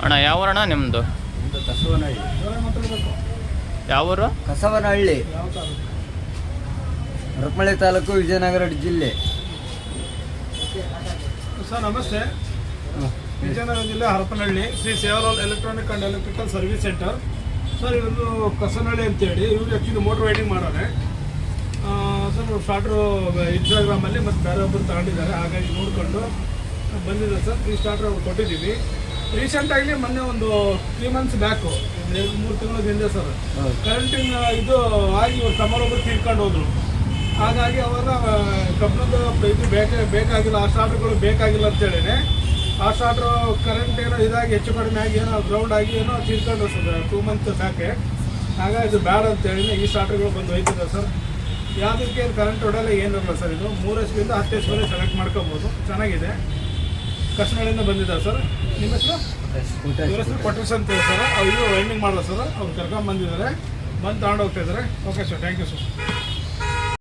ಅಣ್ಣ ಯಾವ ಊರಣ್ಣ ನಿಮ್ಮದು? ಕಸವನಹಳ್ಳಿ. ಯಾವ ಊರು? ಕಸವನಹಳ್ಳಿ, ಹರಪನಹಳ್ಳಿ ತಾಲೂಕು, ವಿಜಯನಗರ ಜಿಲ್ಲೆ. ಸರ್ ನಮಸ್ತೆ. ವಿಜಯನಗರ ಜಿಲ್ಲೆ Harapanahalli Shri Sevalal electronic and electrical service centre. Sir ಇವರು ಕಸನಹಳ್ಳಿ ಅಂತೇಳಿ ಇವರು ಆ್ಯಕ್ಚುಲಿ ಮೋಟ್ರ್ ರೈಡಿಂಗ್ ಮಾಡೋರೆ. ಸರ್ ಸ್ಟಾರ್ಟ್ರು ಇನ್ಸ್ಟಾಗ್ರಾಮಲ್ಲಿ ಮತ್ತು ಬೇರೆ ಒಬ್ಬರು ತಗೊಂಡಿದ್ದಾರೆ, ಹಾಗಾಗಿ ನೋಡಿಕೊಂಡು ಬಂದಿದೆ ಸರ್. ಈ ಸ್ಟಾರ್ಟ್ರ್ ಕೊಟ್ಟಿದ್ದೀವಿ. ರೀಸೆಂಟಾಗಿ ಮೊನ್ನೆ ಒಂದು 3 ಮಂತ್ಸ್ ಬ್ಯಾಕು, 3 ತಿಂಗಳ ಹಿಂದೆ ಸರ್, ಕರೆಂಟಿನ ಇದು ಆಗಿ ಇವ್ರು ತಮ್ಮರೊಬ್ಬರು ತೀರ್ಕೊಂಡು ಹೋದ್ರು. ಹಾಗಾಗಿ ಅವಾಗ ಕಬ್ಬಣದ ಇದು ಬೇಕಾಗಿಲ್ಲ, ಆ ಸ್ಟಾರ್ಟ್ರುಗಳು ಬೇಕಾಗಿಲ್ಲ ಅಂತೇಳಿ ಆ ಸ್ಟಾರ್ಟ್ರು ಕರೆಂಟ್ ಏನೋ ಇದಾಗಿ ಹೆಚ್ಚು ಕಡಿಮೆ ಆಗಿ ಏನೋ ಗ್ರೌಂಡ್ ಆಗಿ ಏನೋ ತೀರ್ಕೊಂಡು ಸರ್ 2 ಮಂತ್ ಬ್ಯಾಕೆ. ಹಾಗಾಗಿ ಇದು ಬ್ಯಾಡ ಅಂತೇಳಿ ಈ ಸ್ಟಾರ್ಟ್ರುಗಳು ಬಂದು ಹೋಯ್ತಿದೆ ಸರ್. ಯಾವುದಕ್ಕೆ ಕರೆಂಟ್ ಹೊಡೆಯಲ್ಲ ಏನಿರಲ್ಲ ಸರ್. ಇದು 3 HP ಇಂದ 10 HP ವರೆಗೆ ಸೆಲೆಕ್ಟ್ ಮಾಡ್ಕೋಬೋದು. ಚೆನ್ನಾಗಿದೆ. ಕಸನಹಳ್ಳಿಯಿಂದ ಬಂದಿದ್ದಾರೆ ಸರ್. ನಿಮ್ಮ ಹೆಸರು? ಇವ್ರ ಹೆಸರು ಕೊಟ್ರೇಶ್ ಅಂತ ಸರ್. ಅವ್ರು ವೈಂಡಿಂಗ್ ಮಾಡಲ್ಲ ಸರ್. ಅವ್ರು ಕರ್ಕೊಂಡು ಬಂದಿದ್ದಾರೆ, ಬಂದು ತಗೊಂಡು ಹೋಗ್ತಾ ಇದ್ದಾರೆ. Okay sir, thank you sir.